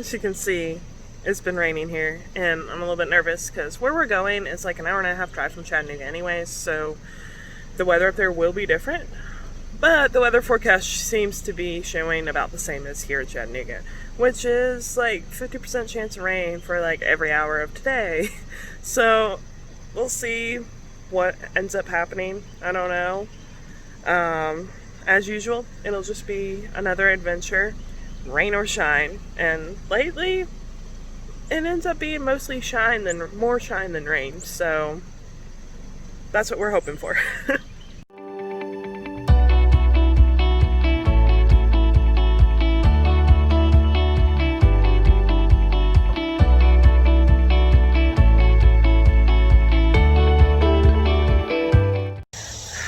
as you can see, it's been raining here, and I'm a little bit nervous because where we're going is like an hour and a half drive from Chattanooga anyways, so the weather up there will be different. But the weather forecast seems to be showing about the same as here in Chattanooga, which is like 50% chance of rain for like every hour of today. So we'll see what ends up happening. I don't know. As usual, it'll just be another adventure, rain or shine. And lately, it ends up being mostly more shine than rain. So that's what we're hoping for.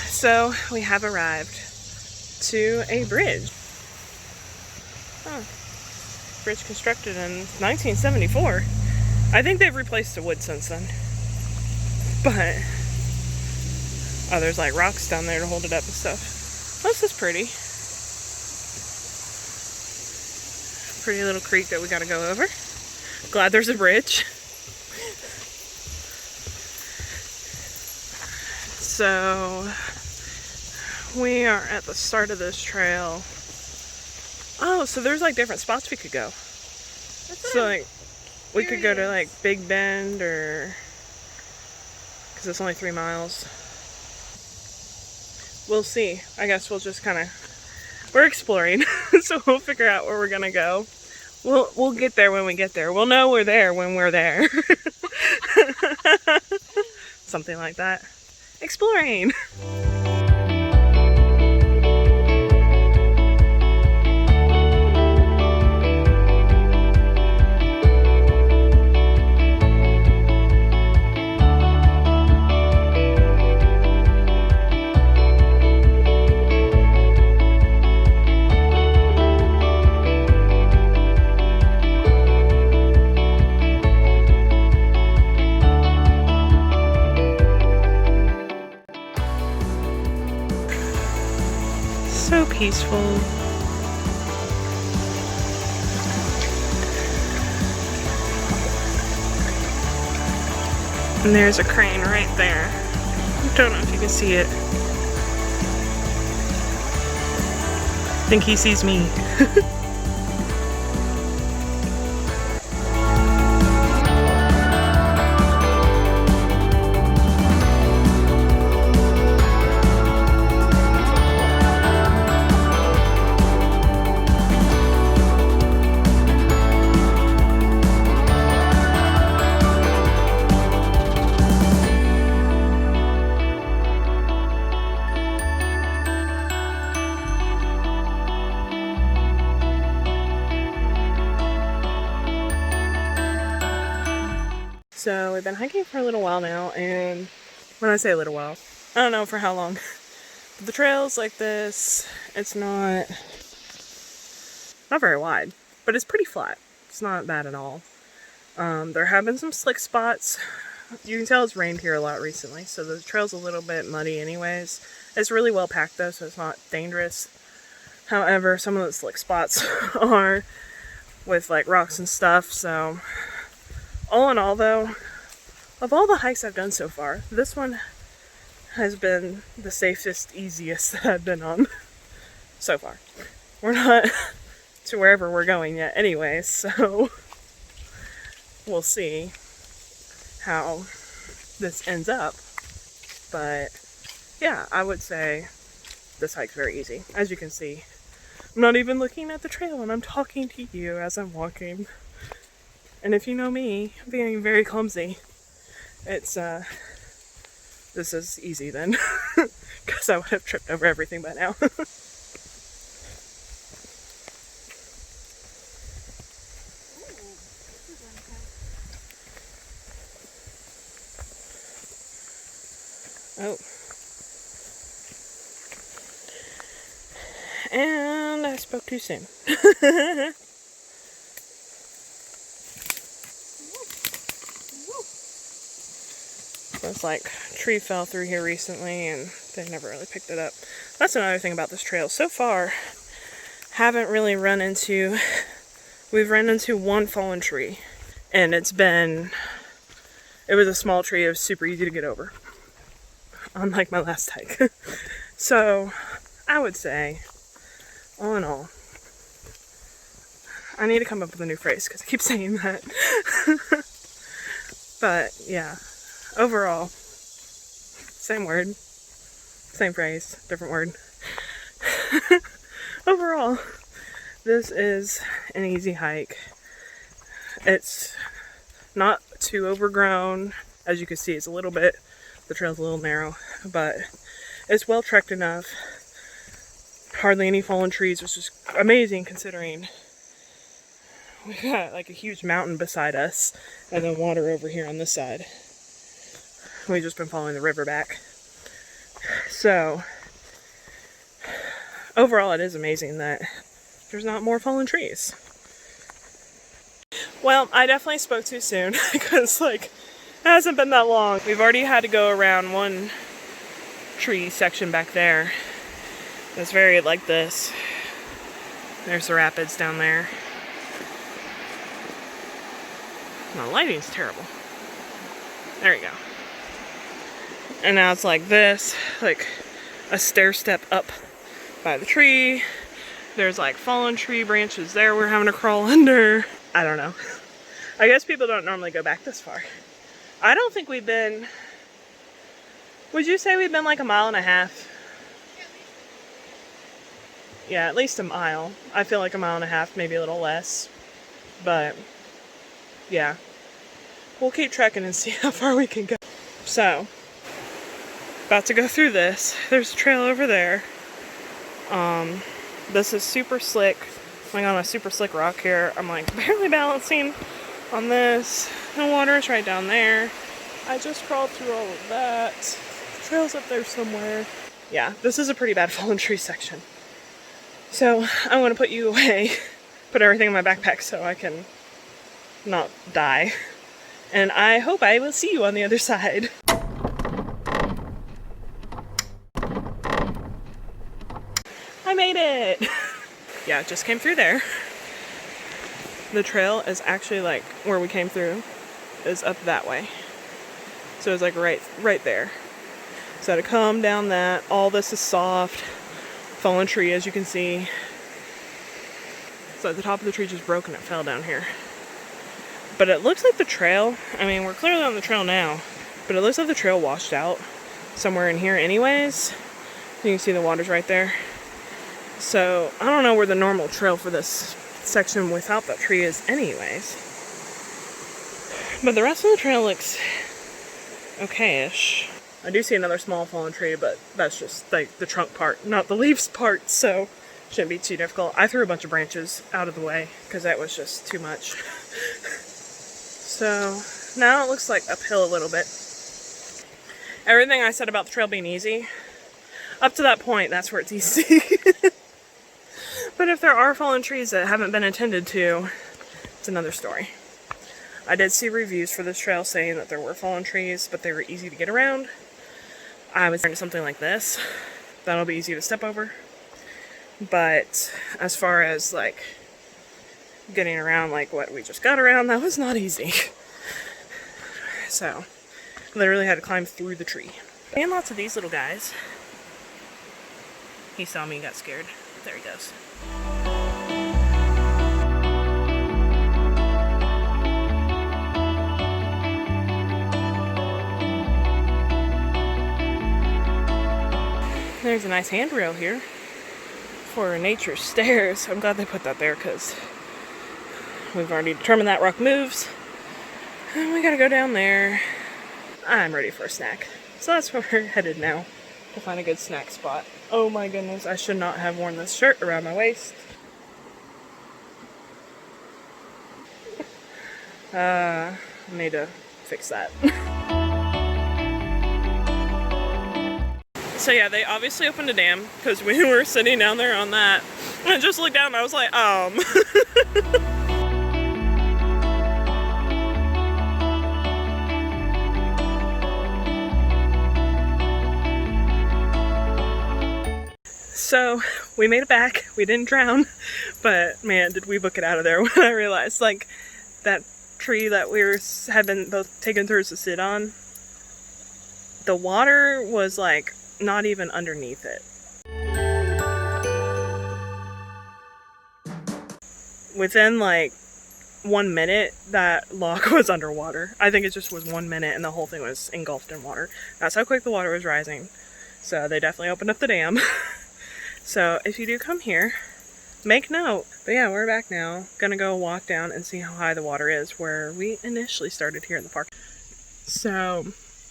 So we have arrived to a bridge. Bridge constructed in 1974. I think they've replaced the wood since then. But there's like rocks down there to hold it up and stuff. This is pretty. Pretty little creek that we gotta go over. Glad there's a bridge. So we are at the start of this trail. Oh, so there's like different spots we could go. So like we could go to like Big Bend, or because it's only 3 miles. We'll see. I guess we'll just we're exploring. So we'll figure out where we're gonna go. We'll get there when we get there. We'll know we're there when we're there. Something like that. Exploring. So peaceful. And there's a crane right there. I don't know if you can see it. I think he sees me. So we've been hiking for a little while now, and when I say a little while, I don't know for how long. But the trail's like this. It's not very wide, but it's pretty flat. It's not bad at all. There have been some slick spots. You can tell it's rained here a lot recently, so the trail's a little bit muddy anyways. It's really well packed though, so it's not dangerous. However, some of the slick spots are with like rocks and stuff, so all in all though, of all the hikes I've done so far, this one has been the safest, easiest that I've been on so far. We're not to wherever we're going yet anyway, so we'll see how this ends up. But yeah, I would say this hike's very easy. As you can see, I'm not even looking at the trail and I'm talking to you as I'm walking. And if you know me, being very clumsy, it's this is easy then, because I would have tripped over everything by now. Oh. And I spoke too soon. It's like a tree fell through here recently and they never really picked it up. That's another thing about this trail. So far, haven't really run into we've run into one fallen tree, and it was a small tree. It was super easy to get over, unlike my last hike. So I would say, all in all, I need to come up with a new phrase because I keep saying that. But yeah, overall, same word, same phrase, different word. Overall, this is an easy hike. It's not too overgrown. As you can see, it's the trail's a little narrow, but it's well trekked enough. Hardly any fallen trees, which is amazing considering we've got like a huge mountain beside us and then water over here on this side. We've just been following the river back. So overall, it is amazing that there's not more fallen trees. Well, I definitely spoke too soon because it hasn't been that long. We've already had to go around one tree section back there. It's very like this. There's the rapids down there. The lighting's terrible. There you go. And now it's like this, like a stair step up by the tree. There's like fallen tree branches there we're having to crawl under. I don't know. I guess people don't normally go back this far. I don't think we've been... Would you say we've been like a mile and a half? Yeah, at least a mile. I feel like a mile and a half, maybe a little less. But, yeah. We'll keep trekking and see how far we can go. So, about to go through this. There's a trail over there. This is super slick. I'm on a super slick rock here. I'm like barely balancing on this. The water is right down there. I just crawled through all of that. The trail's up there somewhere. Yeah, this is a pretty bad fallen tree section. So I want to put you away, put everything in my backpack so I can not die. And I hope I will see you on the other side. I made it! Yeah, it just came through there. The trail is actually like where we came through is up that way. So it's like right there. So to come down that, all this is soft, fallen tree as you can see. So the top of the tree just broke and it fell down here. But it looks like the trail, I mean we're clearly on the trail now, but it looks like the trail washed out somewhere in here anyways. You can see the water's right there. So I don't know where the normal trail for this section without that tree is anyways. But the rest of the trail looks okay-ish. I do see another small fallen tree, but that's just like the trunk part, not the leaves part, so shouldn't be too difficult. I threw a bunch of branches out of the way because that was just too much. So now it looks like uphill a little bit. Everything I said about the trail being easy, up to that point, that's where it's easy. But if there are fallen trees that haven't been attended to, it's another story. I did see reviews for this trail saying that there were fallen trees, but they were easy to get around. I was into something like this. That'll be easy to step over. But as far as like getting around like what we just got around, that was not easy. So, literally had to climb through the tree. And lots of these little guys. He saw me and got scared. There he goes. There's a nice handrail here for nature stairs. I'm glad they put that there because we've already determined that rock moves. And we gotta go down there. I'm ready for a snack. So that's where we're headed now, to find a good snack spot. Oh my goodness, I should not have worn this shirt around my waist. I need to fix that. So yeah, they obviously opened a dam because we were sitting down there on that. And I just looked down and I was like, So we made it back. We didn't drown, but man, did we book it out of there when I realized, like, that tree that we had been both taken tours to sit on, the water was like not even underneath it. Within like 1 minute, that log was underwater. I think it just was 1 minute and the whole thing was engulfed in water. That's how quick the water was rising. So they definitely opened up the dam. So if you do come here, make note. But yeah, we're back now. Gonna go walk down and see how high the water is where we initially started here in the park. So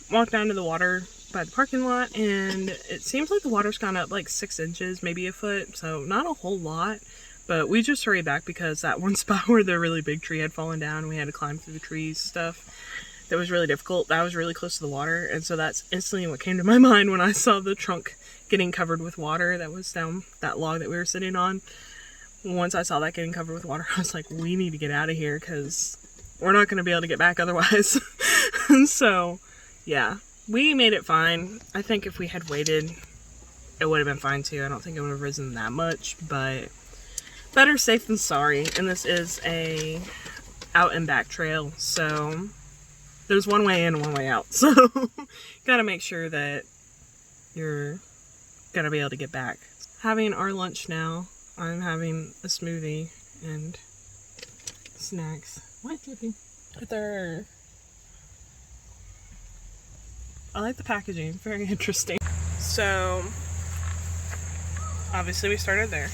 walk down to the water by the parking lot, and it seems like the water's gone up like 6 inches, maybe a foot. So not a whole lot. But we just hurried back because that one spot where the really big tree had fallen down, we had to climb through the trees stuff. That was really difficult. That was really close to the water, and so that's instantly what came to my mind when I saw the trunk getting covered with water that was down that log that we were sitting on. Once I saw that getting covered with water, I was like, we need to get out of here because we're not going to be able to get back otherwise. So, yeah, we made it fine. I think if we had waited, it would have been fine too. I don't think it would have risen that much, but better safe than sorry. And this is a out and back trail, so there's one way in and one way out. So gotta make sure that you're gonna be able to get back. Having our lunch now. I'm having a smoothie and snacks. What? They're... I like the packaging. Very interesting. So obviously we started there.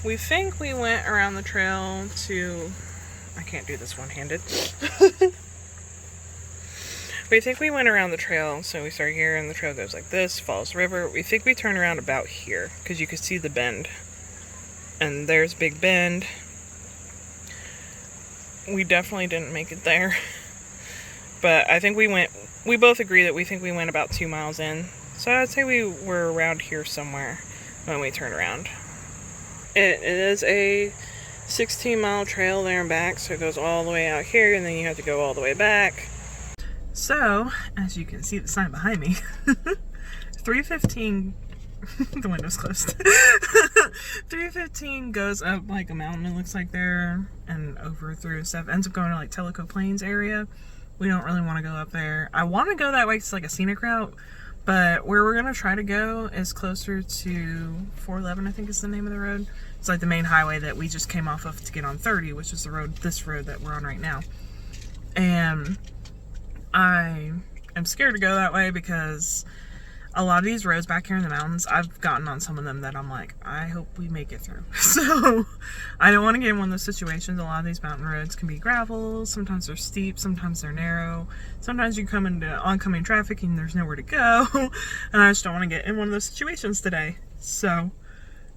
We think we went around the trail to... I can't do this one-handed. We think we went around the trail, so we start here and the trail goes like this, follows the river. We think we turn around about here, because you can see the bend. And there's Big Bend. We definitely didn't make it there. But I think we both agree that we think we went about 2 miles in. So I'd say we were around here somewhere when we turned around. It is a 16-mile trail there and back, so it goes all the way out here, and then you have to go all the way back. So, as you can see the sign behind me, 315, the window's closed, 315 goes up like a mountain, it looks like there, and over through stuff, ends up going to like Tellico Plains area. We don't really want to go up there. I want to go that way, it's like a scenic route, but where we're going to try to go is closer to 411, I think is the name of the road. It's like the main highway that we just came off of to get on 30, which is the road, this road that we're on right now. And I am scared to go that way because a lot of these roads back here in the mountains, I've gotten on some of them that I'm like, I hope we make it through. So I don't want to get in one of those situations. A lot of these mountain roads can be gravel, sometimes they're steep, sometimes they're narrow, sometimes you come into oncoming traffic and there's nowhere to go, and I just don't want to get in one of those situations today. So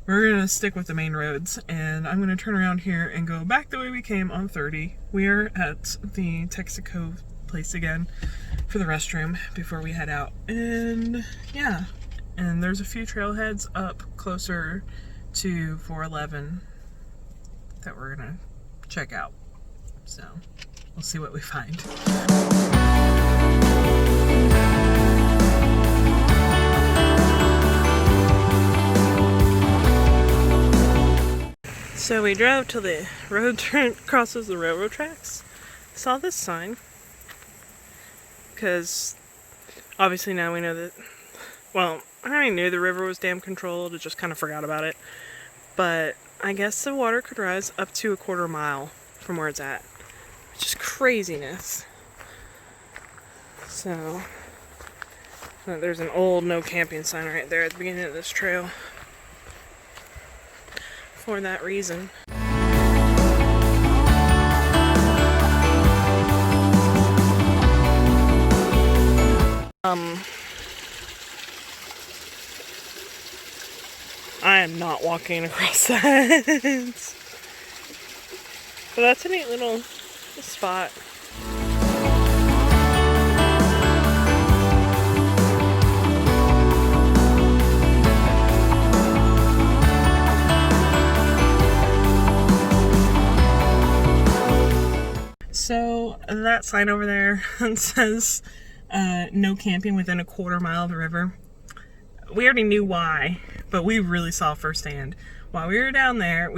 we're going to stick with the main roads, and I'm going to turn around here and go back the way we came on 30. We're at the Texaco place again for the restroom before we head out, and yeah, and there's a few trailheads up closer to 411 that we're gonna check out, so we'll see what we find. So we drove till the road crosses the railroad tracks. Saw this sign because obviously now we know that, well, I already knew the river was dam controlled, I just kind of forgot about it, but I guess the water could rise up to a 1/4 mile from where it's at, which is craziness. So there's an old no camping sign right there at the beginning of this trail for that reason. I am not walking across that. But that's a neat little spot. So that sign over there says no camping within a 1/4 mile of the river. we already knew why, but we really saw firsthand. While we were down there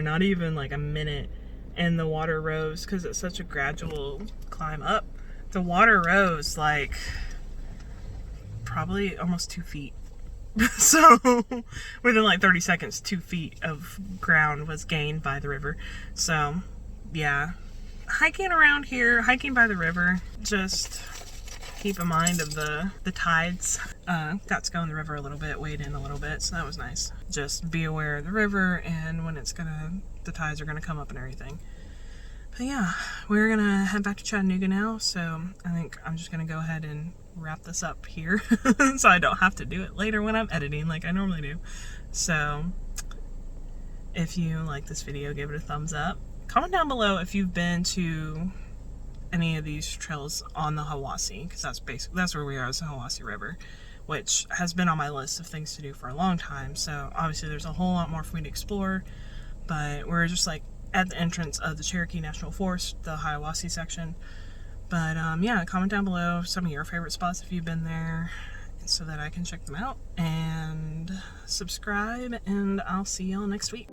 not even like a minute, and the water rose, because it's such a gradual climb up. The water rose like probably almost 2 feet. So within like 30 seconds, 2 feet of ground was gained by the river. So yeah, hiking around here, hiking by the river, just keep in mind of the tides. Got to go in the river a little bit, wade in a little bit, so that was nice. Just be aware of the river and when the tides are gonna come up and everything. But yeah, we're gonna head back to Chattanooga now, so I think I'm just gonna go ahead and wrap this up here so I don't have to do it later when I'm editing like I normally do. So if you like this video, give it a thumbs up. Comment down below if you've been to any of these trails on the Hiwassee, because that's where we are, is the Hiwassee River, which has been on my list of things to do for a long time. So obviously there's a whole lot more for me to explore, but we're just like at the entrance of the Cherokee National Forest, the Hiwassee section. But yeah, comment down below some of your favorite spots if you've been there, so that I can check them out, and subscribe, and I'll see y'all next week.